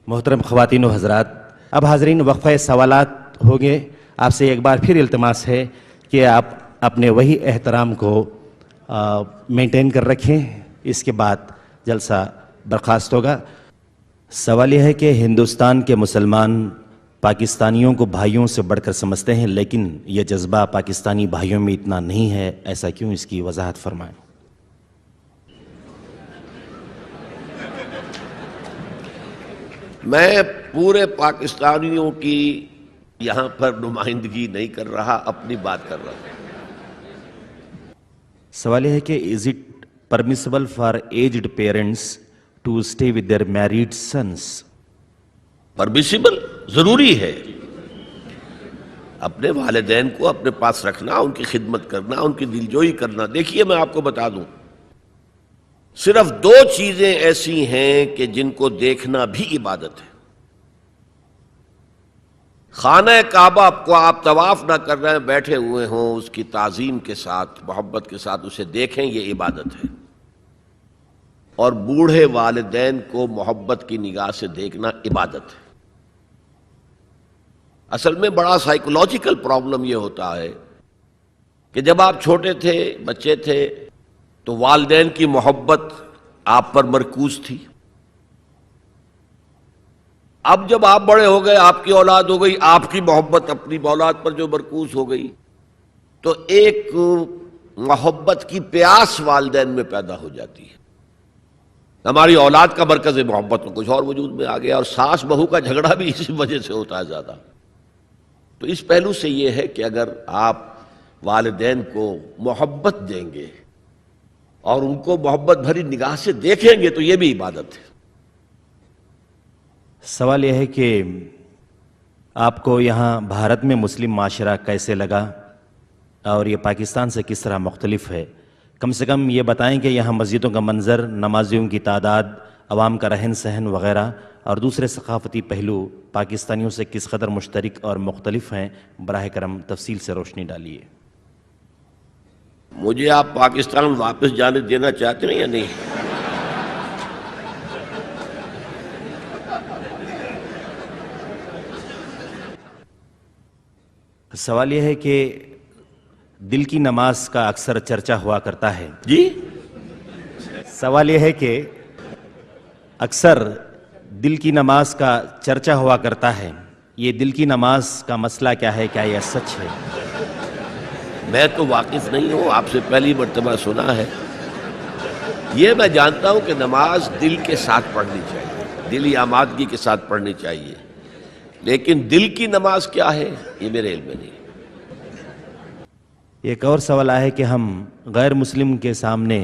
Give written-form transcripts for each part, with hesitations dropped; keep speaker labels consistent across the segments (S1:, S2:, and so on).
S1: محترم خواتین و حضرات، اب حاضرین وقفہ سوالات ہوں گے. آپ سے ایک بار پھر التماس ہے کہ آپ اپنے وہی احترام کو مینٹین کر رکھیں. اس کے بعد جلسہ برخاست ہوگا. سوال یہ ہے کہ ہندوستان کے مسلمان پاکستانیوں کو بھائیوں سے بڑھ کر سمجھتے ہیں، لیکن یہ جذبہ پاکستانی بھائیوں میں اتنا نہیں ہے، ایسا کیوں؟ اس کی وضاحت فرمائیں.
S2: میں پورے پاکستانیوں کی یہاں پر نمائندگی نہیں کر رہا، اپنی بات کر رہا ہوں.
S1: سوال یہ ہے کہ is it permissible for aged parents to stay with their married sons?
S2: Permissible ضروری ہے اپنے والدین کو اپنے پاس رکھنا، ان کی خدمت کرنا، ان کی دلجوئی کرنا. دیکھیے میں آپ کو بتا دوں، صرف دو چیزیں ایسی ہیں کہ جن کو دیکھنا بھی عبادت ہے. خانہ کعبہ کو آپ طواف نہ کر رہے ہیں، بیٹھے ہوئے ہوں، اس کی تعظیم کے ساتھ، محبت کے ساتھ اسے دیکھیں، یہ عبادت ہے. اور بوڑھے والدین کو محبت کی نگاہ سے دیکھنا عبادت ہے. اصل میں بڑا سائیکولوجیکل پرابلم یہ ہوتا ہے کہ جب آپ چھوٹے تھے، بچے تھے، تو والدین کی محبت آپ پر مرکوز تھی. اب جب آپ بڑے ہو گئے، آپ کی اولاد ہو گئی، آپ کی محبت اپنی اولاد پر جو مرکوز ہو گئی، تو ایک محبت کی پیاس والدین میں پیدا ہو جاتی ہے. ہماری اولاد کا مرکز محبت تو کچھ اور وجود میں آ گیا، اور ساس بہو کا جھگڑا بھی اسی وجہ سے ہوتا ہے زیادہ. تو اس پہلو سے یہ ہے کہ اگر آپ والدین کو محبت دیں گے اور ان کو محبت بھری نگاہ سے دیکھیں گے تو یہ بھی عبادت ہے.
S1: سوال یہ ہے کہ آپ کو یہاں بھارت میں مسلم معاشرہ کیسے لگا اور یہ پاکستان سے کس طرح مختلف ہے؟ کم سے کم یہ بتائیں کہ یہاں مسجدوں کا منظر، نمازیوں کی تعداد، عوام کا رہن سہن وغیرہ اور دوسرے ثقافتی پہلو پاکستانیوں سے کس قدر مشترک اور مختلف ہیں. براہ کرم تفصیل سے روشنی ڈالیے.
S2: مجھے آپ پاکستان واپس جانے دینا چاہتے ہیں یا نہیں؟
S1: سوال یہ ہے کہ دل کی نماز کا اکثر چرچا ہوا کرتا ہے.
S2: جی،
S1: سوال یہ ہے کہ اکثر دل کی نماز کا چرچا ہوا کرتا ہے. یہ دل کی نماز کا مسئلہ کیا ہے؟ کیا یہ سچ ہے؟
S2: میں تو واقف نہیں ہوں، آپ سے پہلی مرتبہ سنا ہے. یہ میں جانتا ہوں کہ نماز دل کے ساتھ پڑھنی چاہیے، دلی آمادگی کے ساتھ پڑھنی چاہیے، لیکن دل کی نماز کیا ہے یہ میرے علم میں نہیں.
S1: ایک اور سوال ہے کہ ہم غیر مسلم کے سامنے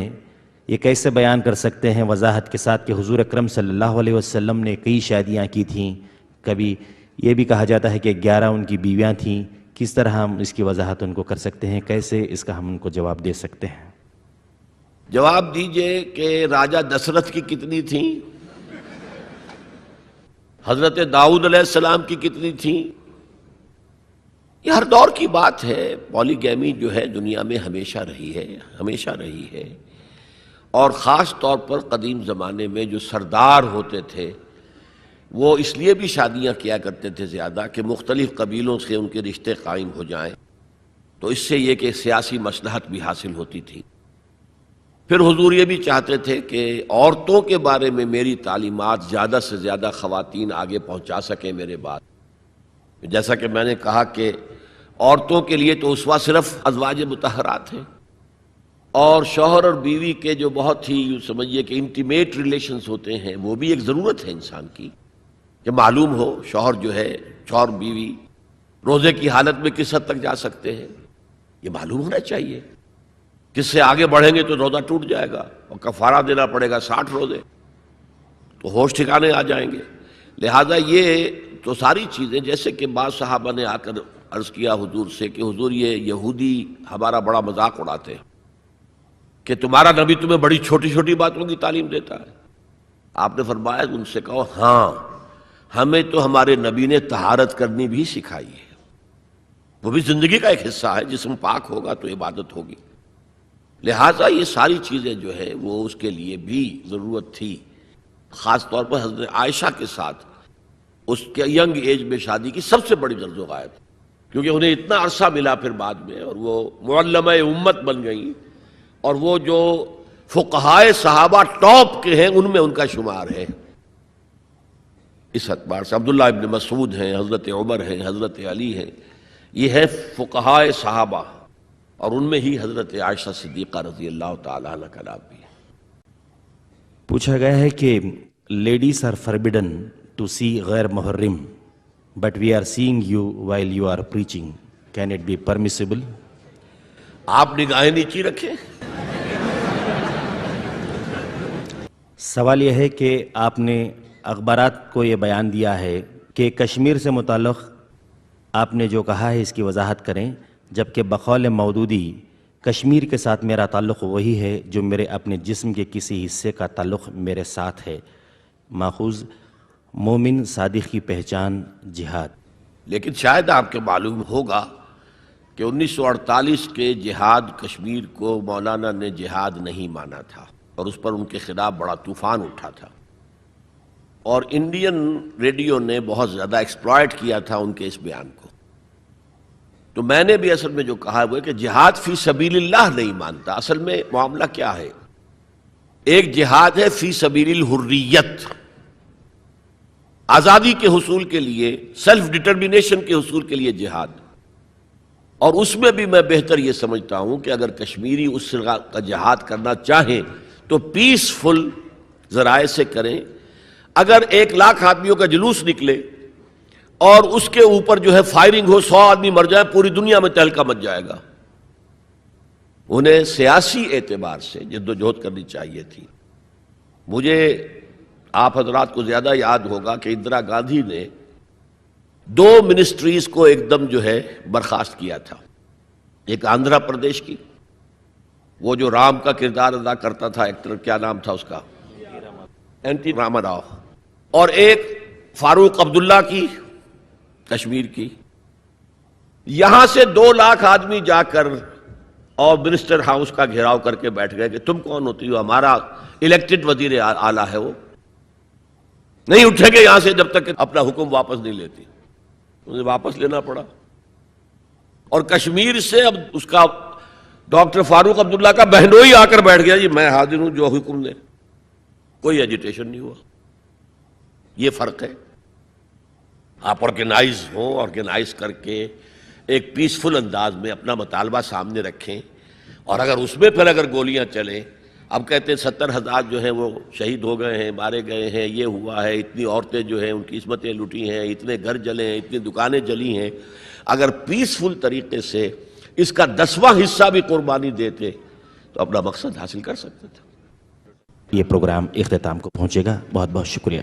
S1: یہ کیسے بیان کر سکتے ہیں وضاحت کے ساتھ کہ حضور اکرم صلی اللہ علیہ وسلم نے کئی شادیاں کی تھیں، کبھی یہ بھی کہا جاتا ہے کہ 11 ان کی بیویاں تھیں. کس طرح ہم اس کی وضاحت ان کو کر سکتے ہیں؟ کیسے اس کا ہم ان کو جواب دے سکتے ہیں؟
S2: جواب دیجئے کہ راجہ دشرتھ کی کتنی تھیں، حضرت داؤد علیہ السلام کی کتنی تھیں. یہ ہر دور کی بات ہے. پولی گیمی جو ہے دنیا میں ہمیشہ رہی ہے، ہمیشہ رہی ہے. اور خاص طور پر قدیم زمانے میں جو سردار ہوتے تھے وہ اس لیے بھی شادیاں کیا کرتے تھے زیادہ کہ مختلف قبیلوں سے ان کے رشتے قائم ہو جائیں، تو اس سے یہ کہ سیاسی مصلحت بھی حاصل ہوتی تھی. پھر حضور یہ بھی چاہتے تھے کہ عورتوں کے بارے میں میری تعلیمات زیادہ سے زیادہ خواتین آگے پہنچا سکیں میرے بعد. جیسا کہ میں نے کہا کہ عورتوں کے لیے تو اسوہ صرف ازواج مطہرات ہیں، اور شوہر اور بیوی کے جو بہت ہی یوں سمجھیے کہ انٹیمیٹ ریلیشنز ہوتے ہیں وہ بھی ایک ضرورت ہے انسان کی، کہ معلوم ہو شوہر جو ہے، شوہر بیوی روزے کی حالت میں کس حد تک جا سکتے ہیں، یہ معلوم ہونا چاہیے. کس سے آگے بڑھیں گے تو روزہ ٹوٹ جائے گا اور کفارہ دینا پڑے گا 60 روزے، تو ہوش ٹھکانے آ جائیں گے. لہذا یہ تو ساری چیزیں، جیسے کہ بعض صحابہ نے آ کر عرض کیا حضور سے کہ حضور یہ یہودی ہمارا بڑا مذاق اڑاتے ہیں کہ تمہارا نبی تمہیں بڑی چھوٹی چھوٹی باتوں کی تعلیم دیتا ہے. آپ نے فرمایا ان سے کہو ہاں، ہمیں تو ہمارے نبی نے طہارت کرنی بھی سکھائی ہے، وہ بھی زندگی کا ایک حصہ ہے. جسم پاک ہوگا تو عبادت ہوگی. لہٰذا یہ ساری چیزیں جو ہے وہ اس کے لیے بھی ضرورت تھی. خاص طور پر حضرت عائشہ کے ساتھ اس کے ینگ ایج میں شادی کی سب سے بڑی زرد و غائب، کیونکہ انہیں اتنا عرصہ ملا پھر بعد میں، اور وہ معلمہ امت بن گئیں، اور وہ جو فقہائے صحابہ ٹاپ کے ہیں ان میں ان کا شمار ہے۔ اس اعتبار سے عبداللہ ابن مسعود ہیں، حضرت عمر ہیں، حضرت علی ہیں، یہ ہے فقہائے صحابہ، اور ان میں ہی حضرت عائشہ صدیقہ رضی اللہ تعالیٰ عنہ کا نام بھی ہے۔
S1: پوچھا گیا ہے کہ ladies are forbidden to see غیر محرم but we are seeing you while you are preaching, can it be permissible?
S2: آپ نگاہیں نیچی رکھیں۔
S1: سوال یہ ہے کہ آپ نے اخبارات کو یہ بیان دیا ہے کہ کشمیر سے متعلق آپ نے جو کہا ہے اس کی وضاحت کریں، جبکہ بقول مودودی کشمیر کے ساتھ میرا تعلق وہی ہے جو میرے اپنے جسم کے کسی حصے کا تعلق میرے ساتھ ہے، ماخوذ مومن صادق کی پہچان جہاد۔
S2: لیکن شاید آپ کے معلوم ہوگا کہ 1948 کے جہاد کشمیر کو مولانا نے جہاد نہیں مانا تھا، اور اس پر ان کے خلاف بڑا طوفان اٹھا تھا، اور انڈین ریڈیو نے بہت زیادہ ایکسپلائٹ کیا تھا ان کے اس بیان کو۔ تو میں نے بھی اصل میں جو کہا وہ ہے کہ جہاد فی سبیل اللہ نہیں مانتا۔ اصل میں معاملہ کیا ہے؟ ایک جہاد ہے فی سبیل الحریت، آزادی کے حصول کے لیے، سیلف ڈٹرمینیشن کے حصول کے لیے جہاد، اور اس میں بھی میں بہتر یہ سمجھتا ہوں کہ اگر کشمیری اس طرح کا جہاد کرنا چاہیں تو پیسفل ذرائع سے کریں۔ اگر 1,00,000 آدمیوں کا جلوس نکلے اور اس کے اوپر جو ہے فائرنگ ہو، 100 آدمی مر جائے، پوری دنیا میں تہلکہ مچ جائے گا۔ انہیں سیاسی اعتبار سے جدوجہد کرنی چاہیے تھی۔ مجھے آپ حضرات کو زیادہ یاد ہوگا کہ اندرا گاندھی نے 2 منسٹریز کو ایک دم جو ہے برخاست کیا تھا، ایک آندھرا پردیش کی، وہ جو رام کا کردار ادا کرتا تھا ایکٹر، کیا نام تھا اس کا، این ٹی راما راؤ، اور ایک فاروق عبداللہ کی کشمیر کی۔ یہاں سے 2,00,000 آدمی جا کر اور منسٹر ہاؤس کا گھیراؤ کر کے بیٹھ گئے کہ تم کون ہوتی ہو؟ ہمارا الیکٹڈ وزیر اعلیٰ ہے، وہ نہیں اٹھیں گے یہاں سے جب تک کہ اپنا حکم واپس نہیں لیتی۔ انہیں واپس لینا پڑا، اور کشمیر سے اب اس کا ڈاکٹر فاروق عبداللہ کا بہنوئی آ کر بیٹھ گیا، جی میں حاضر ہوں جو حکم دے۔ کوئی ایجیٹیشن نہیں ہوا۔ یہ فرق ہے۔ آپ آرگنائز ہوں، آرگنائز کر کے ایک پیسفل انداز میں اپنا مطالبہ سامنے رکھیں، اور اگر اس میں پھر اگر گولیاں چلیں، اب کہتے ہیں 70,000 جو ہیں وہ شہید ہو گئے ہیں، مارے گئے ہیں، یہ ہوا ہے، اتنی عورتیں جو ہیں ان کی عصمتیں لوٹی ہیں، اتنے گھر جلے ہیں، اتنی دکانیں جلی ہیں۔ اگر پیسفل طریقے سے اس کا 10واں حصہ بھی قربانی دیتے تو اپنا مقصد حاصل کر سکتے تھے۔
S1: یہ پروگرام اختتام کو پہنچے گا۔ بہت بہت شکریہ۔